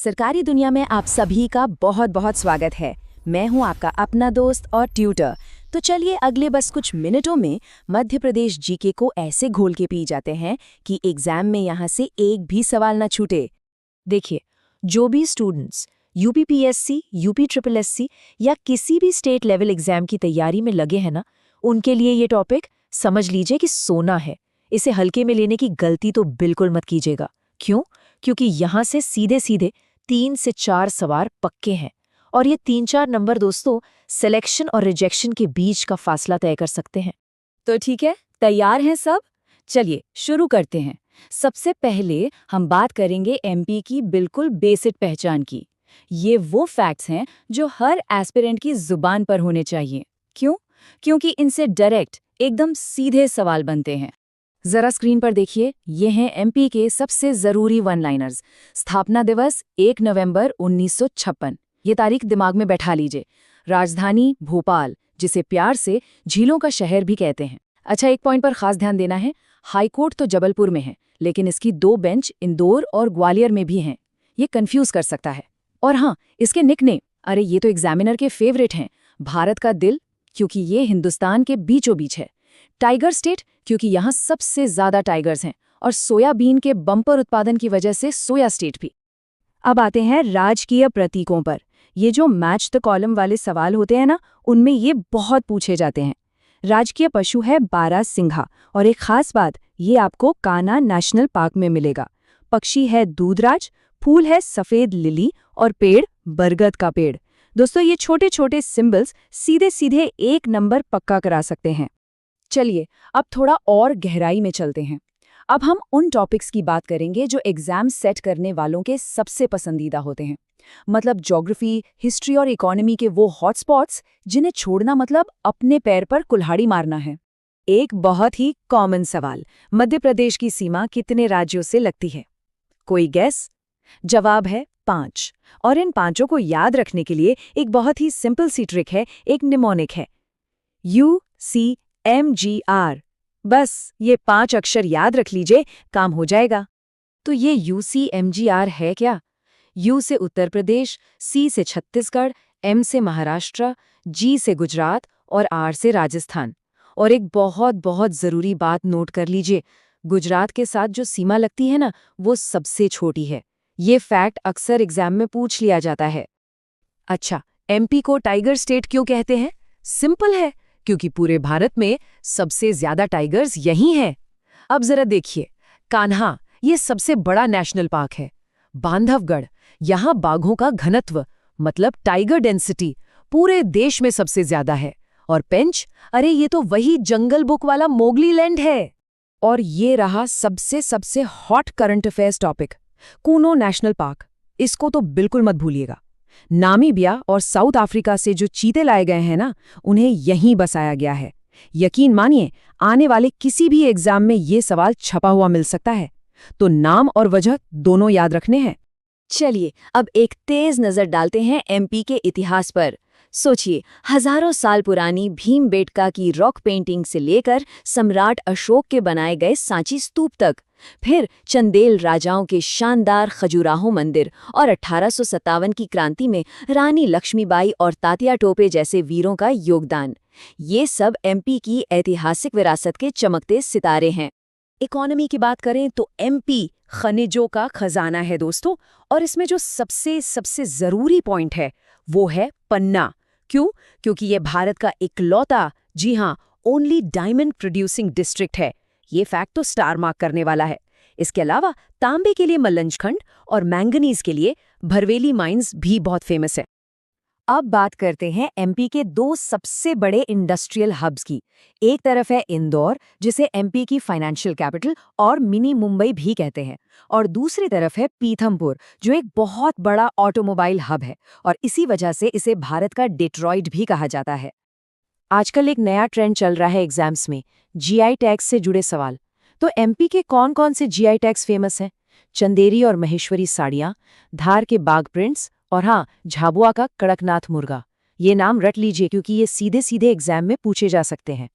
सरकारी दुनिया में आप सभी का बहुत बहुत स्वागत है। मैं हूं आपका अपना दोस्त और ट्यूटर। तो चलिए अगले बस कुछ मिनटों में मध्य प्रदेश जीके को ऐसे घोल के पी जाते हैं कि एग्जाम में यहां से एक भी सवाल ना छूटे। देखिए, जो भी students UPPSC, UP triple SC या किसी भी स्टेट लेवल एग्जाम की तैयारी में लगे हैं ना, उनके लिए ये टॉपिक समझ लीजिए कि सोना है। इसे हल्के में लेने की गलती तो बिल्कुल मत कीजिएगा। क्यों? क्योंकि यहाँ से सीधे सीधे 3 से 4 सवाल पक्के हैं और ये 3-4 नंबर दोस्तों सिलेक्शन और रिजेक्शन के बीच का फासला तय कर सकते हैं। तो ठीक है, तैयार हैं सब? चलिए शुरू करते हैं। सबसे पहले हम बात करेंगे एमपी की बिल्कुल बेसिक पहचान की। ये वो फैक्ट्स हैं जो हर एस्पिरेंट की जुबान पर होने चाहिए। क्यों? क्योंकि इनसे डायरेक्ट एकदम सीधे सवाल बनते हैं। जरा स्क्रीन पर देखिए, ये हैं एमपी के सबसे जरूरी वन लाइनर्स। स्थापना दिवस 1 नवंबर 1956। ये तारीख दिमाग में बैठा लीजिए। राजधानी भोपाल, जिसे प्यार से झीलों का शहर भी कहते हैं। अच्छा, एक पॉइंट पर खास ध्यान देना है। हाईकोर्ट तो जबलपुर में है, लेकिन इसकी 2 बेंच इंदौर और ग्वालियर में भी हैं। ये कंफ्यूज कर सकता है। और हाँ, इसके निकनेम, अरे ये तो एग्जामिनर के फेवरेट हैं। भारत का दिल, क्योंकि ये हिंदुस्तान के बीचों बीच है। टाइगर स्टेट, क्योंकि यहाँ सबसे ज्यादा टाइगर्स हैं। और सोयाबीन के बम्पर उत्पादन की वजह से सोया स्टेट भी। अब आते हैं राजकीय प्रतीकों पर। ये जो मैच द कॉलम वाले सवाल होते हैं ना, उनमें ये बहुत पूछे जाते हैं। राजकीय पशु है बारहसिंघा, और एक खास बात, ये आपको कान्हा नेशनल पार्क में मिलेगा। पक्षी है दूधराज, फूल है सफेद लिली और पेड़ बरगद का पेड़। दोस्तों, ये छोटे छोटे सिंबल्स सीधे सीधे एक नंबर पक्का करा सकते हैं। चलिए अब थोड़ा और गहराई में चलते हैं। अब हम उन टॉपिक्स की बात करेंगे जो एग्जाम सेट करने वालों के सबसे पसंदीदा होते हैं। मतलब ज्योग्राफी, हिस्ट्री और इकोनॉमी के वो हॉटस्पॉट्स जिन्हें छोड़ना मतलब अपने पैर पर कुल्हाड़ी मारना है। एक बहुत ही कॉमन सवाल, मध्य प्रदेश की सीमा कितने राज्यों से लगती है? कोई गैस? जवाब है 5। और इन 5 को याद रखने के लिए एक बहुत ही सिंपल सी ट्रिक है, एक निमोनिक है, UCMGR। बस ये 5 अक्षर याद रख लीजिए, काम हो जाएगा। तो ये UCMGR है क्या? U से उत्तर प्रदेश, C से छत्तीसगढ़, M से महाराष्ट्र, G से गुजरात और R से राजस्थान। और एक बहुत बहुत ज़रूरी बात नोट कर लीजिए, गुजरात के साथ जो सीमा लगती है ना, वो सबसे छोटी है। ये फैक्ट अक्सर एग्जाम में पूछ लिया जाता है। अच्छा, MP को टाइगर स्टेट क्यों कहते हैं? सिंपल है, क्योंकि पूरे भारत में सबसे ज्यादा टाइगर्स यहीं हैं। अब जरा देखिए, कान्हा, ये सबसे बड़ा नेशनल पार्क है। बांधवगढ़, यहाँ बाघों का घनत्व मतलब टाइगर डेंसिटी पूरे देश में सबसे ज्यादा है। और पेंच, अरे ये तो वही जंगल बुक वाला मोगली लैंड है। और ये रहा सबसे hot current affairs topic, Kuno national park. इसको तो बिल्कुल मत भूलिएगा। नामीबिया और साउथ अफ्रीका से जो चीते लाए गए हैं ना, उन्हें यहीं बसाया गया है। यकीन मानिए, आने वाले किसी भी एग्जाम में ये सवाल छपा हुआ मिल सकता है। तो नाम और वजह दोनों याद रखने हैं। चलिए अब एक तेज नजर डालते हैं एमपी के इतिहास पर। सोचिए, हजारों साल पुरानी भीमबेटका की रॉक पेंटिंग से लेकर सम्राट अशोक के बनाए गए सांची स्तूप तक, फिर चंदेल राजाओं के शानदार खजुराहो मंदिर और 1857 की क्रांति में रानी लक्ष्मीबाई और तात्या टोपे जैसे वीरों का योगदान। ये सब एमपी की ऐतिहासिक विरासत के चमकते सितारे हैं। इकोनॉमी की बात करें तो एमपी खनिजों का खजाना है दोस्तों, और इसमें जो सबसे जरूरी पॉइंट है वो है पन्ना। क्यों? क्योंकि ये भारत का इकलौता, जी हाँ, ओनली डायमंड प्रोड्यूसिंग डिस्ट्रिक्ट है। ये फैक्ट तो स्टार मार्क करने वाला है। इसके अलावा तांबे के लिए मल्लंजखंड और मैंगनीज के लिए भरवेली माइंस भी बहुत फेमस है। अब बात करते हैं एमपी के 2 सबसे बड़े इंडस्ट्रियल हब्स की। एक तरफ है इंदौर, जिसे एमपी की फाइनेंशियल कैपिटल और मिनी मुंबई भी कहते हैं, और दूसरी तरफ है पीथमपुर, जो एक बहुत बड़ा ऑटोमोबाइल हब है और इसी वजह से इसे भारत का डेट्रॉइट भी कहा जाता है। आजकल एक नया ट्रेंड चल रहा है एग्जाम्स में, जीआई टैग्स से जुड़े सवाल। तो एमपी के कौन कौन से जीआई टैग्स फेमस हैं? चंदेरी और महेश्वरी साड़ियाँ, धार के बाघ प्रिंट्स, और हाँ, झाबुआ का कड़कनाथ मुर्गा। ये नाम रट लीजिए, क्योंकि ये सीधे सीधे एग्जाम में पूछे जा सकते हैं।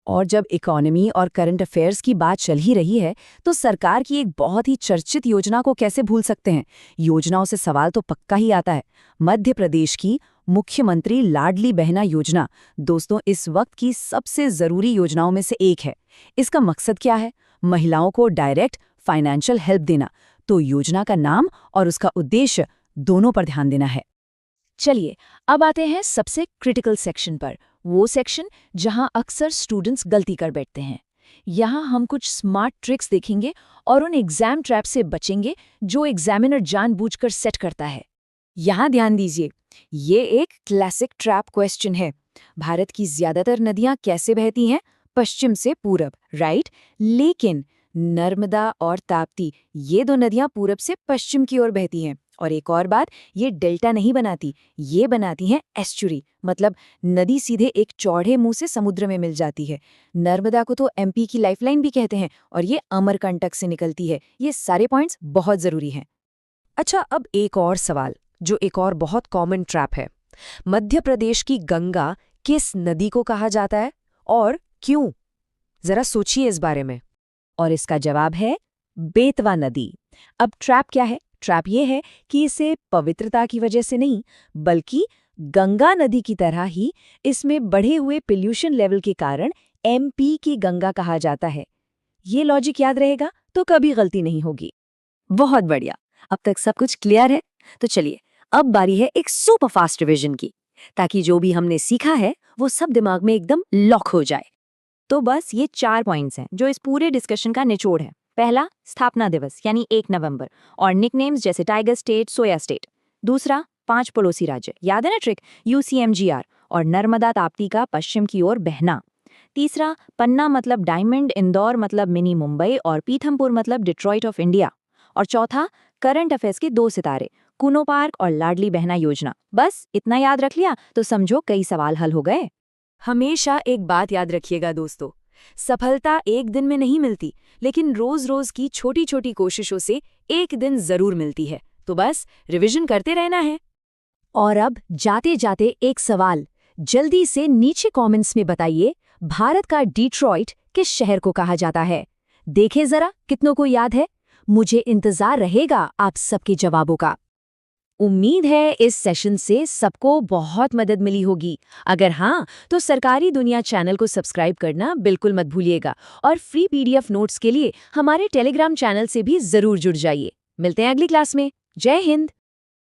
और जब इकोनॉमी और करंट अफेयर्स की बात चल ही रही है, तो सरकार की एक बहुत ही चर्चित योजना को कैसे भूल सकते हैं। योजनाओं से सवाल तो पक्का ही आता है। मध्य प्रदेश की मुख्यमंत्री लाडली बहना योजना दोस्तों इस वक्त की सबसे जरूरी योजनाओं में से एक है। इसका मकसद क्या है? महिलाओं को डायरेक्ट फाइनेंशियल हेल्प देना। तो योजना का नाम और उसका उद्देश्य दोनों पर ध्यान देना है। चलिए अब आते हैं सबसे क्रिटिकल सेक्शन पर, वो सेक्शन जहां अक्सर स्टूडेंट्स गलती कर बैठते हैं। यहाँ हम कुछ स्मार्ट ट्रिक्स देखेंगे और उन एग्जाम ट्रैप से बचेंगे जो एग्जामिनर जानबूझकर सेट करता है। यहाँ ध्यान दीजिए, ये एक क्लासिक ट्रैप क्वेश्चन है। भारत की ज्यादातर नदियां कैसे बहती हैं? पश्चिम से पूरब, राइट? लेकिन नर्मदा और ताप्ती, ये दो नदियां पूरब से पश्चिम की ओर बहती हैं। और एक और बात, ये डेल्टा नहीं बनाती, ये बनाती हैं एस्चुरी, मतलब नदी सीधे एक चौड़े मुंह से समुद्र में मिल जाती है। नर्मदा को तो एमपी की लाइफलाइन भी कहते हैं और ये अमरकंटक से निकलती है। ये सारे पॉइंट्स बहुत जरूरी हैं। अच्छा, अब एक और सवाल, जो एक और बहुत कॉमन ट्रैप है। मध्य प्रदेश की गंगा किस नदी को कहा जाता है और क्यों? जरा सोचिए इस बारे में। और इसका जवाब है बेतवा नदी। अब ट्रैप क्या है? ट्रैप ये है कि इसे पवित्रता की वजह से नहीं, बल्कि गंगा नदी की तरह ही इसमें बढ़े हुए पोल्यूशन लेवल के कारण एमपी की गंगा कहा जाता है। ये लॉजिक याद रहेगा तो कभी गलती नहीं होगी। बहुत बढ़िया, अब तक सब कुछ क्लियर है। तो चलिए, अब बारी है एक सुपर फास्ट रिवीजन की, ताकि जो भी हमने सीखा है वो सब दिमाग में एकदम लॉक हो जाए। तो बस ये 4 पॉइंट्स हैं जो इस पूरे डिस्कशन का निचोड़ है। पहला, स्थापना दिवस यानी 1 नवंबर और निकनेम्स जैसे टाइगर स्टेट, सोया स्टेट। दूसरा, 5 पड़ोसी राज्य, याद है ना ट्रिक, यूसीएमजीआर और नर्मदा ताप्ती का पश्चिम की ओर बहना। तीसरा, पन्ना मतलब डायमंड, इंदौर मतलब मिनी मुंबई और पीथमपुर मतलब डिट्रॉइट ऑफ इंडिया। और चौथा, करंट अफेयर्स के 2 सितारे, कूनो पार्क और लाडली बहना योजना। बस इतना याद रख लिया तो समझो कई सवाल हल हो गए। हमेशा एक बात याद रखिएगा दोस्तों, सफलता एक दिन में नहीं मिलती, लेकिन रोज रोज की छोटी छोटी कोशिशों से एक दिन जरूर मिलती है। तो बस रिवीजन करते रहना है। और अब जाते जाते एक सवाल, जल्दी से नीचे कमेंट्स में बताइए, भारत का डिट्रॉइट किस शहर को कहा जाता है? देखें जरा कितनों को याद है। मुझे इंतजार रहेगा आप सबके जवाबों का। उम्मीद है इस सेशन से सबको बहुत मदद मिली होगी। अगर हाँ, तो सरकारी दुनिया चैनल को सब्सक्राइब करना बिल्कुल मत भूलिएगा और फ्री पीडीएफ नोट्स के लिए हमारे टेलीग्राम चैनल से भी जरूर जुड़ जाइए। मिलते हैं अगली क्लास में। जय हिंद।